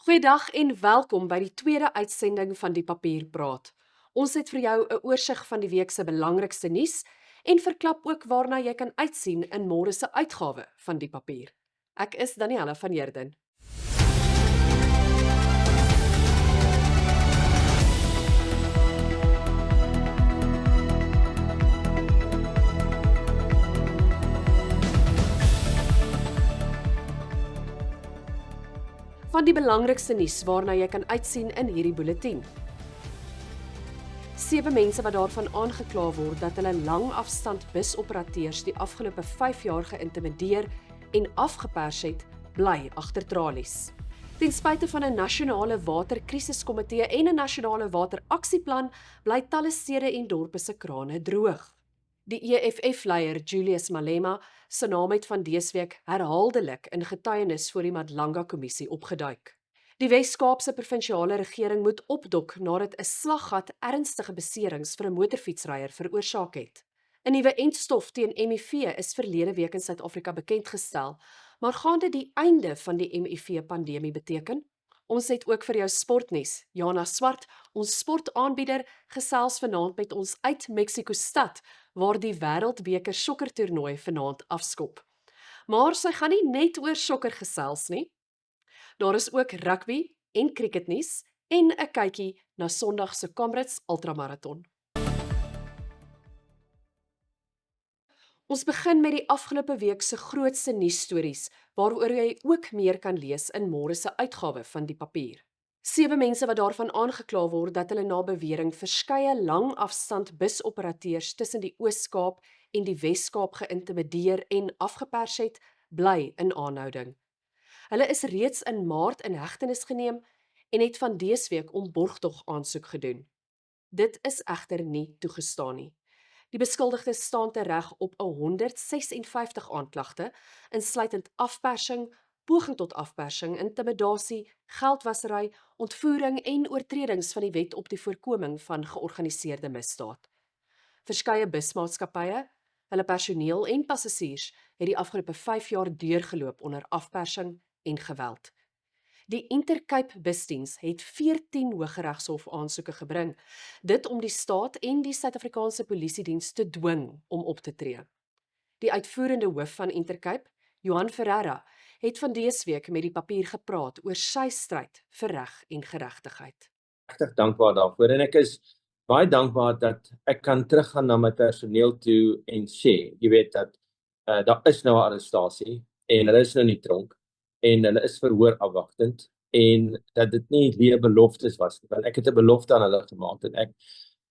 Goeiedag en welkom by die tweede uitsending van Die Papier Praat. Ons het vir jou 'n oorsig van die week se belangrikste nuus en verklap ook waarna jy kan uitsien in môre se uitgawe van Die Papier. Ek is Daniella van Heerden. Van die belangrikste nuus waarna jy kan uitsien in hierdie bulletin. 7 mense wat daarvan aangekla word dat hulle langafstand busoperateurs die afgelope 5 jaar geïntimideer en afgepers het, bly agter tralies. Ten spyte van 'n nasionale waterkrisiskomitee en 'n nasionale wateraksieplan, bly talle stede en dorpe se krane droog. Die EFF-leier Julius Malema se naam het van dese week herhaaldelik in getuienis voor die Madlanga-kommissie opgeduik. Die Wes-Kaapse provinsiale regering moet opdok nadat 'n slaggat ernstige beserings vir 'n motorfietsryer veroorsaak het. 'n Nuwe entstof teen HIV is verlede week in Suid-Afrika bekendgestel, maar gaan dit die einde van die HIV-pandemie beteken? Ons het ook vir jou sportnuus. Jana Swart, ons sportaanbieder, gesels vanaand met ons uit Mexiko-stad, waar die Wêreldbeker sokkertoernooi vanaand afskop. Maar sy gaan nie net oor sokker gesels nie. Daar is ook rugby en cricketnuus en 'n kykie na Sondag se Comrades Ultramarathon. Ons begin met die afgelope week se grootste nuusstories, waaroor jy ook meer kan lees in môre se uitgawe van Die Papier. 7 mense wat daarvan aangekla word dat hulle na bewering verskeie langafstand busoperateurs tussen die Oos-Kaap en die Wes-Kaap geïntimideer en afgepers het, bly in aanhouding. Hulle is reeds in Maart in hegtenis geneem en het van dese week om borgtog aansoek gedoen. Dit is egter nie toegestaan nie. Die beskuldigdes staan tereg op 156 aanklagte, insluitend afpersing, poging tot afpersing, intimidasie, geldwasery, ontvoering en oortredings van die wet op die voorkoming van georganiseerde misdaad. Verskeie busmaatskappye, hulle personeel en passasiers het die afgelope 5 jaar deurgeloop onder afpersing en geweld. Die Intercape busdiens het 14 Hooggeregshof aansoeke gebring, dit om die staat en die Suid-Afrikaanse Polisiediens te dwing om op te tree. Die uitvoerende hoof van Intercape, Johan Ferreira, het van dese week met Die Papier gepraat oor sy stryd vir reg en geregtigheid. Regtig dankbaar daarvoor en ek is baie dankbaar dat ek kan teruggaan na my personeel toe en sê, jy weet dat daar is nou 'n arrestasie en hulle is nou in die tronk en hulle is verhoor afwagtend en dat dit nie leë beloftes was nie, want ek het 'n belofte aan hulle gemaak en ek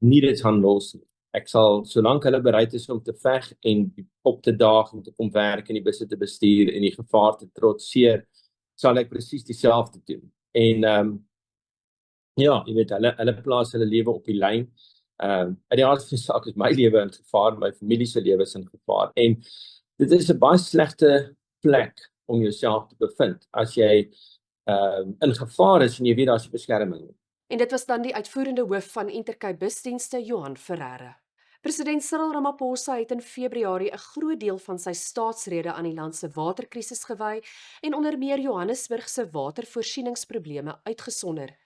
nie dit gaan los nie. Ek sal, solank hulle bereid is om te veg en op te daag en te kom werk en die busse te bestuur en die gevaar te trotseer, sal ek presies dieselfde doen. En ja, jy weet, hulle plaas hulle lewe op die lyn. In die aard van die saak is my lewe in gevaar, my familie se lewe is in gevaar. En dit is 'n baie slegte plek om jouself te bevind as jy in gevaar is en jy weet daar's nie beskerming nie. En dit was dan die uitvoerende hoof van Intercape busdienste, Johan Ferreira. President Cyril Ramaphosa het in Februarie 'n groot deel van sy staatsrede aan die land se waterkrisis gewy en onder meer Johannesburg se watervoorsieningsprobleme uitgesonder.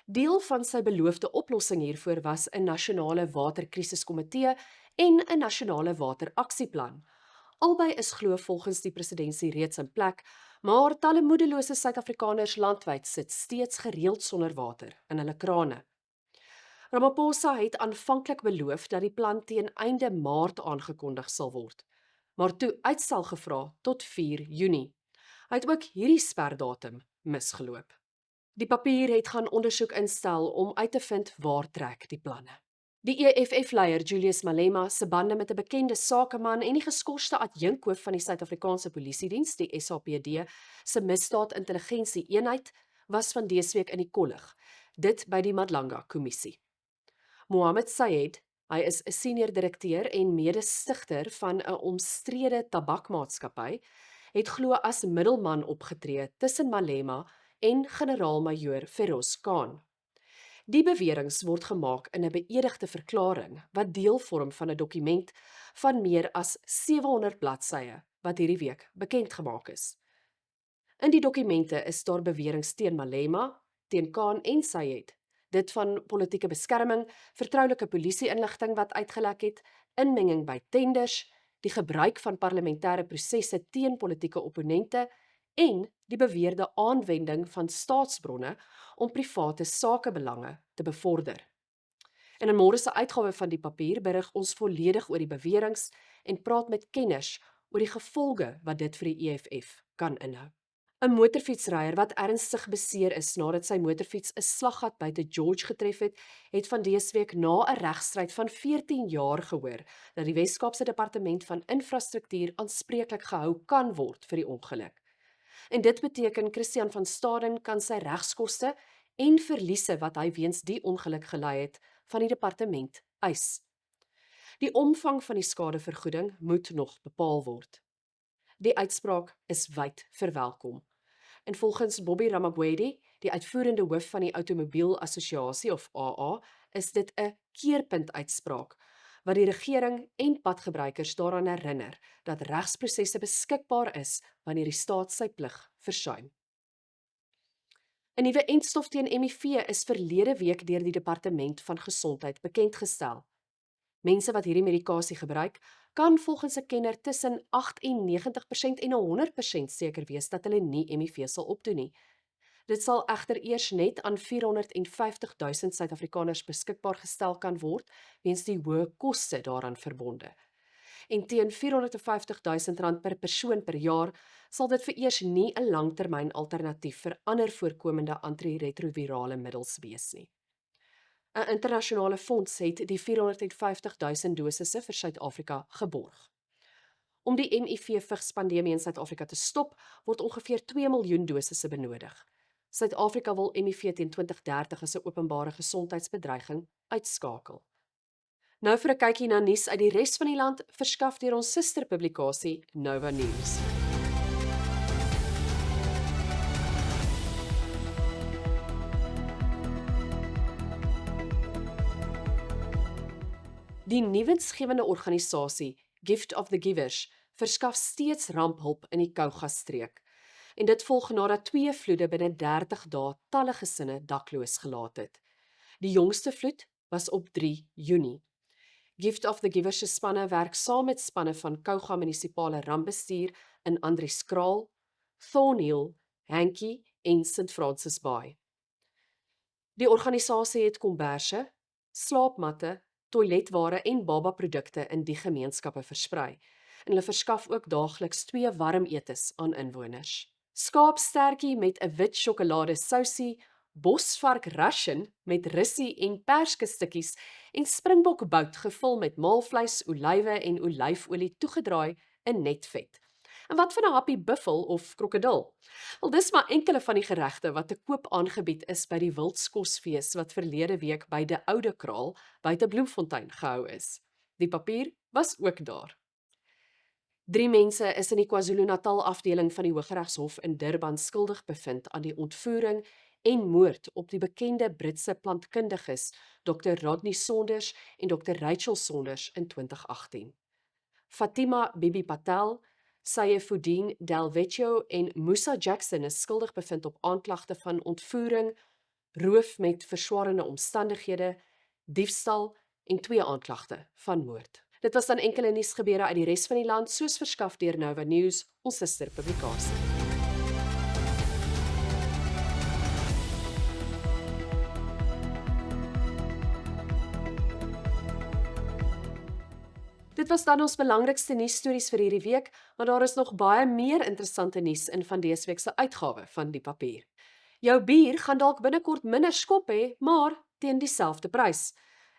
Deel van sy beloofde oplossing hiervoor was 'n nasionale waterkrisiskomitee en 'n nasionale wateraksieplan. Albei is glo volgens die presidentsie reeds in plek, maar talle moedelose Suid-Afrikaners landwyd sit steeds gereeld sonder water in hulle krane. Ramaphosa het aanvanklik beloof dat die plan teen einde Maart aangekondig sal word, maar toe uitstel gevra tot 4 Junie. Hy het ook hierdie sperdatum misgeloop. Die Papier het gaan ondersoek instel om uit te vind waar trek die planne. Die EFF-leier Julius Malema se bande met 'n bekende sakeman en die geskorste adjunkhoof van die Suid-Afrikaanse Polisiediens, die SAPD, se misdaad-intelligensie-eenheid was van dese week in die kollig, dit by die Madlanga-kommissie. Mohammed Sayed, hy is 'n senior direkteur en mede-stigter van 'n omstrede tabakmaatskappy, het glo as middelman opgetree tussen Malema en generaal-majoor Feroz Khan. Die beweringe word gemaak in 'n beëdigde verklaring wat deel vorm van 'n dokument van meer as 700 bladsye wat hierdie week bekend gemaak is. In die dokumente is daar beweringe teen Malema, teen Khan en Sayed. Dit van politieke beskerming, vertroulike polisie-inligting wat uitgelek het, inmenging by tenders, die gebruik van parlementêre prosesse teen politieke opponente en die beweerde aanwending van staatsbronne om private sakebelange te bevorder. En in môre se uitgawe van die papier berig ons volledig oor die beweringe en praat met kenners oor die gevolge wat dit vir die EFF kan inhou. 'n Motorfietsryer wat ernstig beseer is nadat sy motorfiets 'n slaggat buite George getref het van dese week na 'n regstryd van 14 jaar gehoor dat die Wes-Kaapse Departement van Infrastruktuur aanspreeklik gehou kan word vir die ongeluk. En dit beteken Christian van Staden kan sy regskoste en verliese wat hy weens die ongeluk gelei het van die departement eis. Die omvang van die skadevergoeding moet nog bepaal word. Die uitspraak is wyd verwelkom. En volgens Bobby Ramabwedi, die uitvoerende hoof van die Automobiel Assosiasie of AA, is dit 'n keerpuntuitspraak wat die regering en padgebruikers daaraan herinner dat regsprosesse beskikbaar is wanneer die staat sy plig versuim. 'n Nuwe entstof teen HIV is verlede week deur die Departement van Gesondheid bekendgestel. Mense wat hierdie medikasie gebruik, kan volgens 'n kenner tussen 98% en 100% seker wees dat hulle nie HIV sal opdoen nie. Dit sal egter eers net aan 450 000 Suid-Afrikaners beskikbaar gestel kan word weens die hoë koste daaraan verbonde. En teen R450 000 per persoon per jaar sal dit vereers nie 'n langtermyn alternatief vir ander voorkomende antiretrovirale middels wees nie. 'n Internasionale fonds het die 450 000 dosisse vir Suid-Afrika geborg. Om die HIV-vigspandemie in Suid-Afrika te stop, word ongeveer 2 miljoen dosisse benodig. Suid-Afrika wil HIV teen 2030 as 'n openbare gesondheidsbedreiging uitskakel. Nou vir 'n kykie na nuus uit die res van die land, verskaf deur ons susterpublikasie Nova News. Die nuwensgewende organisasie Gift of the Givers verskaf steeds ramphelp in die Kouga-streek. En dit volg nadat 2 vloede binne 30 dae talle gesinne dakloos gelaat het. Die jongste vloed was op 3 Junie. Gift of the Givers se spanne werk saam met spanne van Kouga munisipale rampbestuur in Andrieskraal, Thornhill, Hankie en St Francis Bay. Die organisasie het komberse, slaapmatte, toiletware en babaprodukte in die gemeenskappe versprei. En hulle verskaf ook daagliks 2 warm etes aan inwoners. Skaapstertjie met 'n wit sjokolade sousie, bosvark Russian met rissie en perskestukkies en springbokbout gevul met maalvleis, olywe en olyfolie toegedraai in netvet. En wat van 'n happie buffel of krokodil? Wel, dis maar enkele van die geregte wat te koop aangebied is by die Wildskosfees wat verlede week by die Oude Kraal buite Bloemfontein gehou is. Die papier was ook daar. 3 mense is in die KwaZulu-Natal afdeling van die Hooggeregshof in Durban skuldig bevind aan die ontvoering en moord op die bekende Britse plantkundiges Dr. Rodney Saunders en Dr. Rachel Saunders in 2018. Fatima Bibi Patel, Saifuddin Delvecchio en Musa Jackson is skuldig bevind op aanklagte van ontvoering, roof met verswaarende omstandighede, diefstal en 2 aanklagte van moord. Dit was dan enkele nuusgebeure uit die res van die land, soos verskaf deur Nova News, ons susterpublikasie. Dit was dan ons belangrikste nuusstories vir hierdie week, maar daar is nog baie meer interessante nuus in van dese week se uitgawe van die papier. Jou bier gaan dalk binnekort minder skop hê, maar teen dieselfde prys.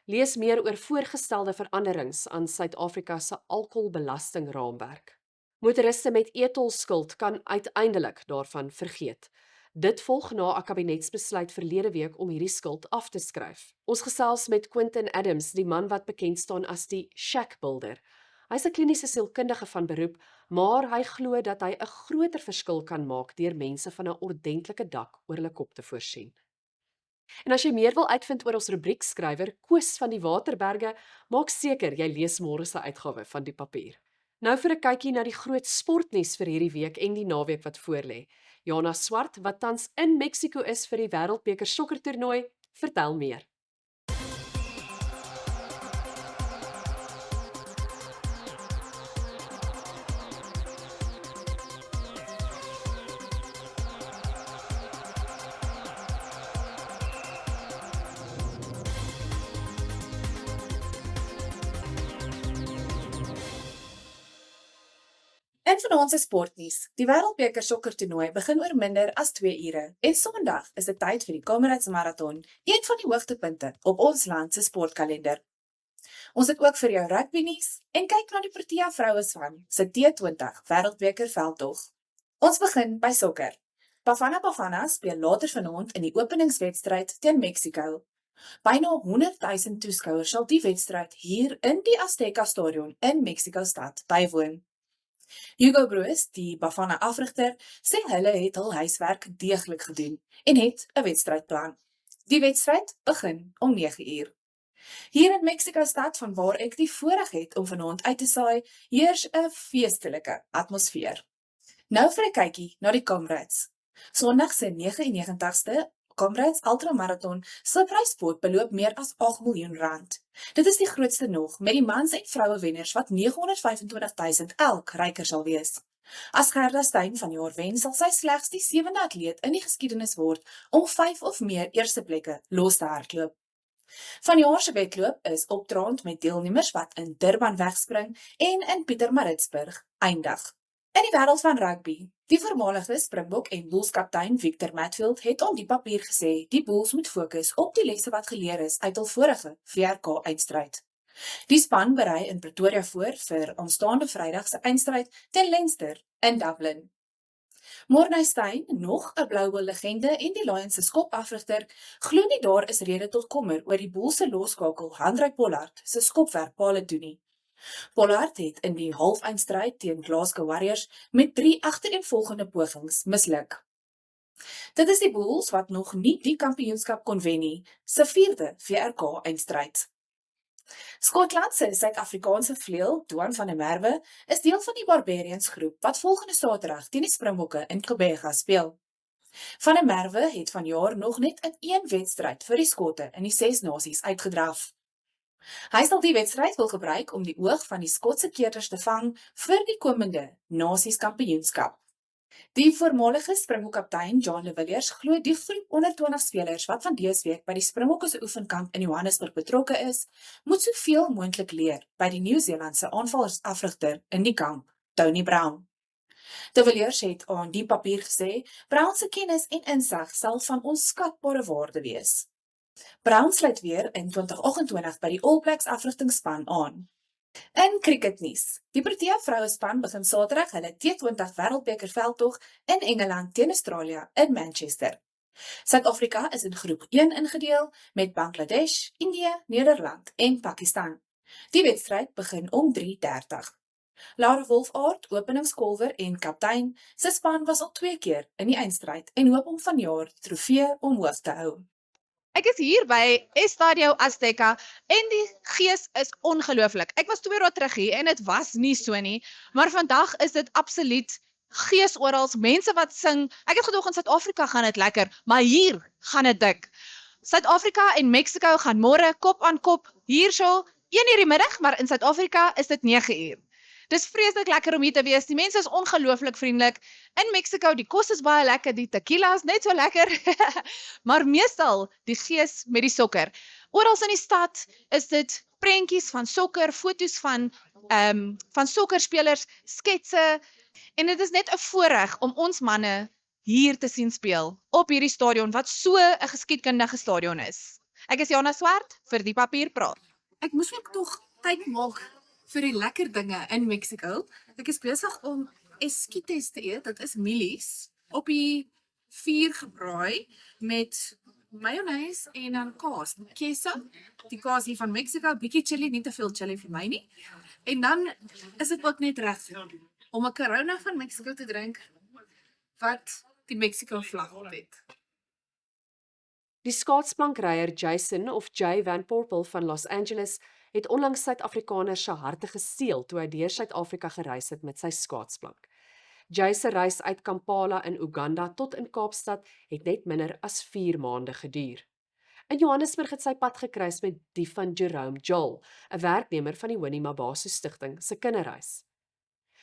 Lees meer oor voorgestelde veranderings aan Suid-Afrika se alkoholbelastingraamwerk. Motoriste met etolskuld kan uiteindelik daarvan vergeet. Dit volg na 'n kabinetsbesluit verlede week om hierdie skuld af te skryf. Ons gesels met Quentin Adams, die man wat bekend staan as die Shack Builder. Hy's 'n kliniese sielkundige van beroep, maar hy glo dat hy 'n groter verskil kan maak deur mense van 'n ordentlike dak oor hulle kop te voorsien. En as jy meer wil uitvind oor ons rubriekskrywer Koos van die Waterberge, maak seker jy lees môre se uitgawe van die papier. Nou vir 'n kykie na die groot sportnuus vir hierdie week en die naweek wat voorlê. Jana Swart, wat tans in Mexiko is vir die Wêreldbeker sokkertoernooi, vertel meer. En vanaand se sportnuus. Die Wêreldbeker sokkertoernooi begin oor minder as 2 ure en Sondag is dit tyd vir die Comrades Marathon, een van die hoogtepunte op ons land se sportkalender. Ons het ook vir jou rugby nuus en kyk na die Protea Vrouespan se T20 Wêreldbeker veldtog. Ons begin by sokker. Bafana Bafana speel later vanaand in die openingswedstryd teen Mexiko. Byna 100 000 toeskouers sal die wedstryd hier in die Azteca Stadion in Mexiko-stad bywoon. Hugo Broos, die Bafana afrigter, sê hulle het hul huiswerk deeglik gedoen en het 'n wedstrydplan. Die wedstryd begin om 9 uur. Hier in Mexiko-stad, van waar ek die voorreg het om vanaand uit te saai, heers 'n feestelike atmosfeer. Nou vir 'n kykie na die Comrades. Sondag se 99ste Comrades Ultramarathon se pryspot beloop meer as 8 miljoen rand. Dit is die grootste nog, met die mans en vroue wenners wat 925 000 elk ryker sal wees. As Gerda Steyn vanjaar wen, sal sy slegs die 7de atleet in die geskiedenis word om 5 of meer eerste plekke los te hardloop. Vanjaar se wedloop is opdraand met deelnemers wat in Durban wegspring en in Pietermaritzburg eindig. In die wêreld van rugby, die voormalige Springbok en Bulls kaptein Victor Matfield het op die papier gesê die Bulls moet fokus op die lesse wat geleer is uit hul vorige VRK-eindstryd. Die span berei in Pretoria voor vir aanstaande Vrydag se eindstryd teen Leinster in Dublin. Morne Steyn, nog 'n Blue legende en die Lions se skopafrigter, glo nie daar is rede tot kommer oor die Bulls se loskakel Handré Pollard se skopwerkpale doen nie. Pollard het in die halfeindstryd teen Glasgow Warriors met 3 agtereenvolgende pogings misluk. Dit is die Bulls wat nog nie die kampioenskap kon wen nie, se 4de VRK-eindstryd. Skotland se Suid-Afrikaanse vleuel, Duan van der Merwe, is deel van die Barbarians groep wat volgende Saterdag teen die Springbokke in Gqeberha speel. Van der Merwe het vanjaar nog net in 1 wedstryd vir die Skotte in die 6 nasies uitgedraf. Hy sal die wedstryd wil gebruik om die oog van die Skotse keerders te vang vir die komende Nasies kampioenskap. Die voormalige Springbokkaptein John de Villiers glo die groep onder 20 spelers wat van dese week by die Springbokke se oefenkamp in Johannesburg betrokke is, moet soveel moontlik leer by die Nieu-Seelandse aanvalsafrigter in die kamp, Tony Brown. De Villiers het aan die papier gesê, Brown se kennis en insig sal van onskatbare waarde wees. Brown sluit weer in 2028 by die All Blacks afrigtingsspan aan. In cricketnuus. Die Protea Vrouespan begin Saterdag hulle T20 Wêreldbeker veldtog in Engeland teen Australië in Manchester. Suid-Afrika is in groep 1 ingedeel met Bangladesh, Indië, Nederland en Pakistan. Die wedstryd begin om 3:30. Laura Wolfaard, openingskolwer en kaptein, se span was al 2 keer in die eindstryd en hoop om vanjaar die trofee omhoog te hou. Ek is hier by Estadio Azteca en die gees is ongelooflik. Ek was 2 dae terug hier en dit was nie so nie, maar vandag is dit absoluut gees oral, mense wat sing. Ek het gedog in Suid-Afrika gaan dit lekker, maar hier gaan dit dik. Suid-Afrika en Mexiko gaan môre kop aan kop hierso 1 uur die middag, maar in Suid-Afrika is dit 9 uur. Dis vreeslik lekker om hier te wees. Die mense is ongelooflik vriendelik. In Mexiko, die kos is baie lekker, die tequila is net so lekker. Maar meestal die gees met die sokker. Oral in die stad is dit prentjies van sokker, foto's van sokkerspelers, sketse. En dit is net 'n voorreg om ons manne hier te sien speel op hierdie stadion wat so 'n geskiedkundige stadion is. Ek is Jana Swart vir die papier praat. Ek moes ook tog tyd maak vir die lekker dinge in Mexiko. Ek is besig om esquites te eet, dit is mielies, op die vuur gebraai met mayonaise en dan kaas, queso, die kaas hier van Mexiko, bietjie chili, nie te veel chili vir my nie. En dan is dit ook net reg om 'n Corona van Mexiko te drink wat die Mexico vlag op het. Die skaatsplankryer Jason of Jay Van Poppel van Los Angeles het onlangs Suid-Afrikaners se harte gesteel toe hy deur Suid-Afrika gereis het met sy skaatsplank. Jay se reis uit Kampala in Uganda tot in Kaapstad het net minder as 4 maande geduur. In Johannesburg het sy pad gekruis met die van Jerome Joel, 'n werknemer van die Winnie Mabaso Stichting se kinderhuis.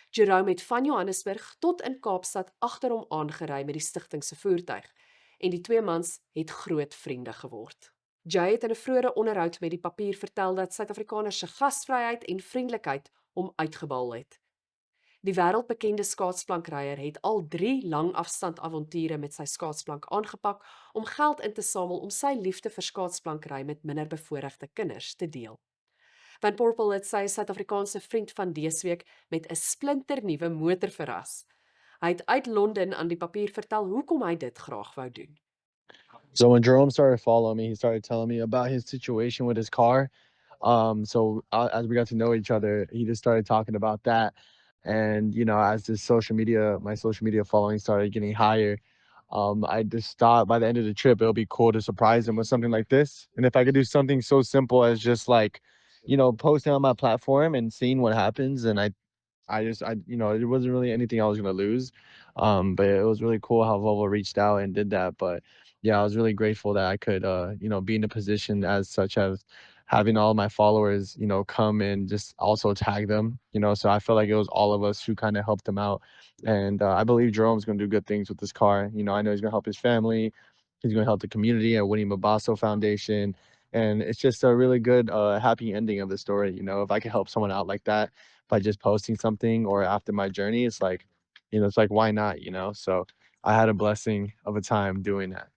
Jerome het van Johannesburg tot in Kaapstad agter hom aangery met die stigting se voertuig en die twee mans het groot vriende geword. Jay het in 'n vroeëre onderhoud met die papier vertel dat Suid-Afrikaners se gasvryheid en vriendelikheid hom uitgebal het. Die wêreldbekende skaatsplankryer het al 3 langafstand-avonture met sy skaatsplank aangepak om geld in te samel om sy liefde vir skaatsplankry met minder bevoorregte kinders te deel. Van Poppel het sy Suid-Afrikaanse vriend van dese week met 'n splinternuwe motor verras. Hy het uit Londen aan die papier vertel hoekom hy dit graag wou doen. So when Jerome started following me, he started telling me about his situation with his car. As we got to know each other, he just started talking about that. And, as my social media following started getting higher, I just thought by the end of the trip, it'll be cool to surprise him with something like this. And if I could do something so simple as just like, posting on my platform and seeing what happens. And it wasn't really anything I was going to lose. But it was really cool how Volvo reached out and did that. But yeah, I was really grateful that I could, be in a position as such as having all my followers, come and just also tag them, so I felt like it was all of us who kind of helped them out. And I believe Jerome's going to do good things with this car. I know he's going to help his family. He's going to help the community at Winnie Mabaso Foundation. And it's just a really good, happy ending of the story. If I could help someone out like that by just posting something or after my journey, it's like, why not, So I had a blessing of a time doing that.